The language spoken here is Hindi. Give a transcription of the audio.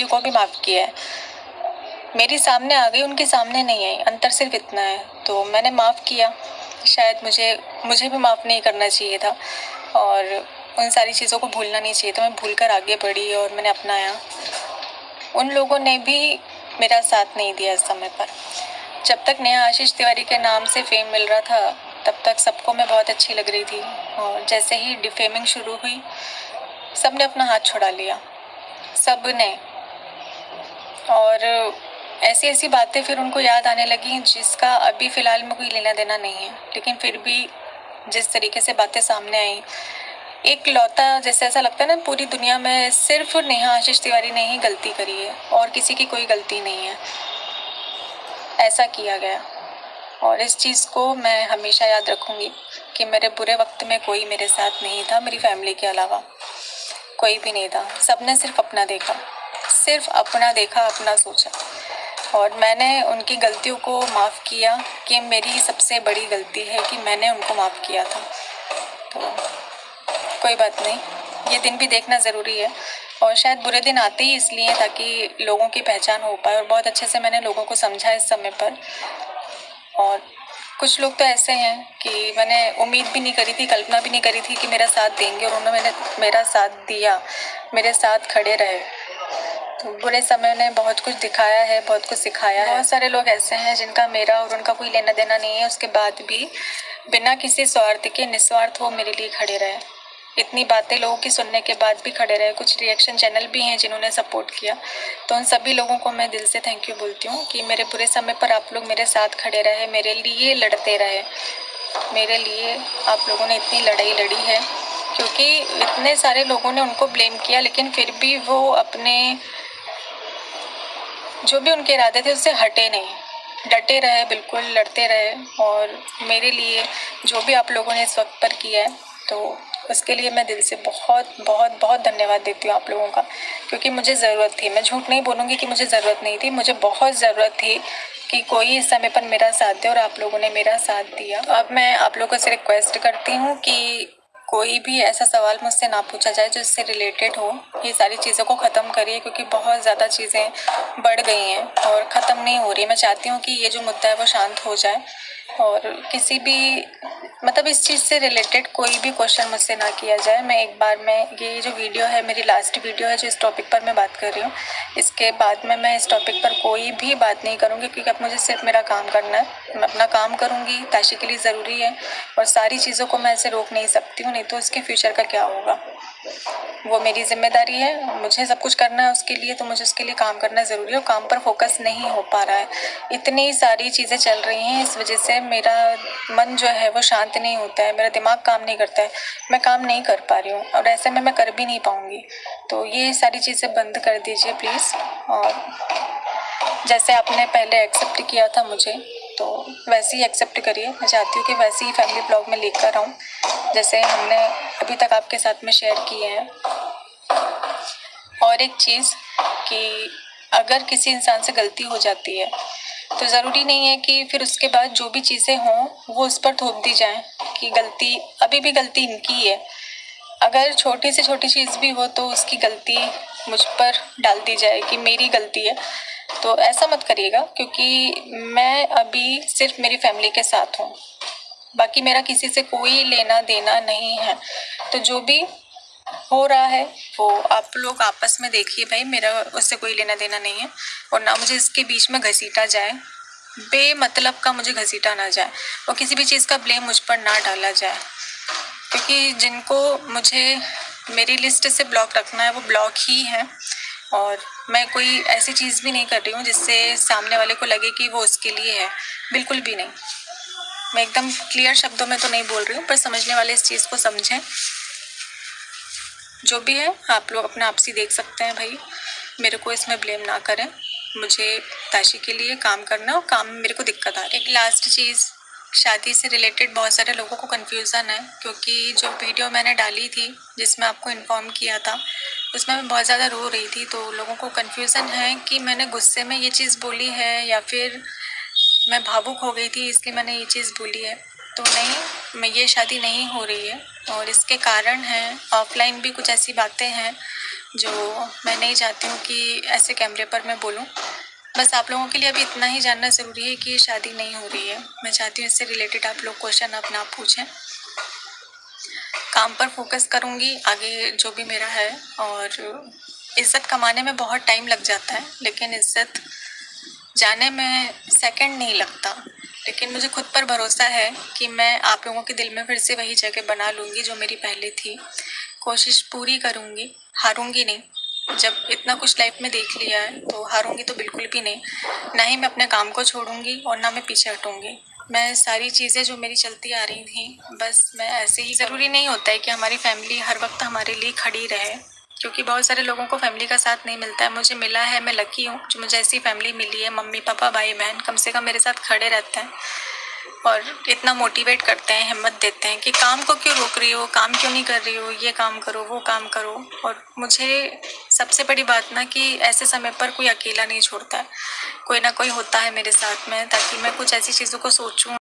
को भी माफ़ किया है। मेरी सामने आ गई, उनके सामने नहीं आई, अंतर सिर्फ इतना है। तो मैंने माफ़ किया। शायद मुझे भी माफ़ नहीं करना चाहिए था और उन सारी चीज़ों को भूलना नहीं चाहिए था। मैं भूल कर आगे बढ़ी और मैंने अपनाया। उन लोगों ने भी मेरा साथ नहीं दिया इस समय पर। जब तक नेहा आशीष तिवारी के नाम से फेम मिल रहा था, तब तक सबको मैं बहुत अच्छी लग रही थी और जैसे ही डिफेमिंग शुरू हुई, सबने अपना हाथ छुड़ा लिया, सब ने। और ऐसी ऐसी बातें फिर उनको याद आने लगी जिसका अभी फ़िलहाल में कोई लेना देना नहीं है, लेकिन फिर भी जिस तरीके से बातें सामने आई, एक लौता जैसे ऐसा लगता है ना, पूरी दुनिया में सिर्फ नेहा आशीष तिवारी ने ही गलती करी है और किसी की कोई गलती नहीं है, ऐसा किया गया। और इस चीज़ को मैं हमेशा याद रखूँगी कि मेरे बुरे वक्त में कोई मेरे साथ नहीं था, मेरी फैमिली के अलावा कोई भी नहीं था। सबने सिर्फ अपना देखा, अपना सोचा और मैंने उनकी गलतियों को माफ़ किया कि मेरी सबसे बड़ी गलती है कि मैंने उनको माफ़ किया था। तो कोई बात नहीं, ये दिन भी देखना ज़रूरी है और शायद बुरे दिन आते ही इसलिए ताकि लोगों की पहचान हो पाए। और बहुत अच्छे से मैंने लोगों को समझा इस समय पर। और कुछ लोग तो ऐसे हैं कि मैंने उम्मीद भी नहीं करी थी, कल्पना भी नहीं करी थी कि मेरा साथ देंगे और उन्होंने मेरा साथ दिया, मेरे साथ खड़े रहे। तो बुरे समय ने बहुत कुछ दिखाया है, बहुत कुछ सिखाया है। बहुत सारे लोग ऐसे हैं जिनका मेरा और उनका कोई लेना देना नहीं है, उसके बाद भी बिना किसी स्वार्थ के निस्वार्थ वो मेरे लिए खड़े रहे। इतनी बातें लोगों की सुनने के बाद भी खड़े रहे। कुछ रिएक्शन चैनल भी हैं जिन्होंने सपोर्ट किया, तो उन सभी लोगों को मैं दिल से थैंक यू बोलती हूँ कि मेरे बुरे समय पर आप लोग मेरे साथ खड़े रहे, मेरे लिए लड़ते रहे। मेरे लिए आप लोगों ने इतनी लड़ाई लड़ी है, क्योंकि इतने सारे लोगों ने उनको ब्लेम किया, लेकिन फिर भी वो अपने जो भी उनके इरादे थे उससे हटे नहीं, डटे रहे, बिल्कुल लड़ते रहे। और मेरे लिए जो भी आप लोगों ने इस वक्त पर किया है, तो उसके लिए मैं दिल से बहुत बहुत बहुत धन्यवाद देती हूँ आप लोगों का, क्योंकि मुझे ज़रूरत थी। मैं झूठ नहीं बोलूँगी कि मुझे ज़रूरत नहीं थी, मुझे बहुत ज़रूरत थी कि कोई इस समय पर मेरा साथ दे और आप लोगों ने मेरा साथ दिया। तो अब मैं आप लोगों से रिक्वेस्ट करती हूँ कि कोई भी ऐसा सवाल मुझसे ना पूछा जाए जो इससे रिलेटेड हो। ये सारी चीज़ों को ख़त्म करिए, क्योंकि बहुत ज़्यादा चीज़ें बढ़ गई हैं और ख़त्म नहीं हो रही। मैं चाहती हूँ कि ये जो मुद्दा है वो शांत हो जाए और किसी भी मतलब इस चीज़ से रिलेटेड कोई भी क्वेश्चन मुझसे ना किया जाए। मैं ये जो वीडियो है मेरी लास्ट वीडियो है जो इस टॉपिक पर मैं बात कर रही हूँ। इसके बाद में मैं इस टॉपिक पर कोई भी बात नहीं करूँगी, क्योंकि अब मुझे सिर्फ मेरा काम करना है। मैं अपना काम करूँगी, ताशी के लिए ज़रूरी है और सारी चीज़ों को मैं ऐसे रोक नहीं सकती हूँ, नहीं तो उसके फ्यूचर का क्या होगा। वो मेरी जिम्मेदारी है, मुझे सब कुछ करना है उसके लिए, तो मुझे उसके लिए काम करना ज़रूरी है और काम पर फोकस नहीं हो पा रहा है। इतनी सारी चीज़ें चल रही हैं, इस वजह से मेरा मन जो है वो शांत नहीं होता है, मेरा दिमाग काम नहीं करता है, मैं काम नहीं कर पा रही हूँ और ऐसे में मैं कर भी नहीं पाऊँगी। तो ये सारी चीज़ें बंद कर दीजिए प्लीज़। और जैसे आपने पहले एक्सेप्ट किया था मुझे, तो वैसे ही एक्सेप्ट करिए। मैं चाहती हूँ कि वैसे ही फैमिली ब्लॉग में लेकर आऊँ जैसे हमने अभी तक आपके साथ में शेयर किए हैं। और एक चीज़ कि अगर किसी इंसान से गलती हो जाती है तो ज़रूरी नहीं है कि फिर उसके बाद जो भी चीज़ें हों वो उस पर थोप दी जाएं कि गलती अभी भी गलती इनकी है। अगर छोटी से छोटी चीज़ भी हो तो उसकी गलती मुझ पर डाल दी जाए कि मेरी गलती है, तो ऐसा मत करिएगा, क्योंकि मैं अभी सिर्फ मेरी फैमिली के साथ हूँ, बाकी मेरा किसी से कोई लेना देना नहीं है। तो जो भी हो रहा है वो आप लोग आपस में देखिए भाई, मेरा उससे कोई लेना देना नहीं है और ना मुझे इसके बीच में घसीटा जाए, बेमतलब का मुझे घसीटा ना जाए और किसी भी चीज़ का ब्लेम मुझ पर ना डाला जाए, क्योंकि जिनको मुझे मेरी लिस्ट से ब्लॉक रखना है वो ब्लॉक ही है। और मैं कोई ऐसी चीज़ भी नहीं कर रही हूँ जिससे सामने वाले को लगे कि वो उसके लिए है, बिल्कुल भी नहीं। मैं एकदम क्लियर शब्दों में तो नहीं बोल रही हूँ, पर समझने वाले इस चीज़ को समझें। जो भी है आप लोग अपना आपसी देख सकते हैं भाई, मेरे को इसमें ब्लेम ना करें। मुझे ताशी के लिए काम करना और काम में मेरे को दिक्कत आ रही है। एक लास्ट चीज़, शादी से रिलेटेड बहुत सारे लोगों को कन्फ्यूज़न है, क्योंकि जो वीडियो मैंने डाली थी जिसमें आपको इन्फॉर्म किया था उसमें मैं बहुत ज़्यादा रो रही थी, तो लोगों को कन्फ्यूज़न है कि मैंने गुस्से में ये चीज़ बोली है या फिर मैं भावुक हो गई थी इसलिए मैंने ये चीज़ बोली है। तो नहीं, ये शादी नहीं हो रही है और इसके कारण हैं, ऑफलाइन भी कुछ ऐसी बातें हैं जो मैं नहीं चाहती हूँ कि ऐसे कैमरे पर मैं बोलूँ। बस आप लोगों के लिए अभी इतना ही जानना ज़रूरी है कि ये शादी नहीं हो रही है। मैं चाहती हूँ इससे रिलेटेड आप लोग क्वेश्चन अपना आप पूछें। काम पर फोकस करूँगी आगे जो भी मेरा है, और इज़्ज़त कमाने में बहुत टाइम लग जाता है, लेकिन इज़्ज़त जाने में सेकंड नहीं लगता। लेकिन मुझे खुद पर भरोसा है कि मैं आप लोगों के दिल में फिर से वही जगह बना लूँगी जो मेरी पहले थी। कोशिश पूरी करूँगी, हारूँगी नहीं। जब इतना कुछ लाइफ में देख लिया है तो हारूँगी तो बिल्कुल भी नहीं। ना ही मैं अपने काम को छोड़ूँगी और ना मैं पीछे हटूँगी। मैं सारी चीज़ें जो मेरी चलती आ रही थी, बस मैं ऐसे ही, ज़रूरी नहीं होता है कि हमारी फैमिली हर वक्त हमारे लिए खड़ी रहे, क्योंकि बहुत सारे लोगों को फैमिली का साथ नहीं मिलता है। मुझे मिला है, मैं लकी हूँ जो मुझे ऐसी फैमिली मिली है। मम्मी पापा भाई बहन कम से कम मेरे साथ खड़े रहते हैं और इतना मोटिवेट करते हैं, हिम्मत देते हैं कि काम को क्यों रोक रही हो, काम क्यों नहीं कर रही हो, ये काम करो वो काम करो। और मुझे सबसे बड़ी बात ना कि ऐसे समय पर कोई अकेला नहीं छोड़ता है, कोई ना कोई होता है मेरे साथ में, ताकि मैं कुछ ऐसी चीज़ों को सोचूं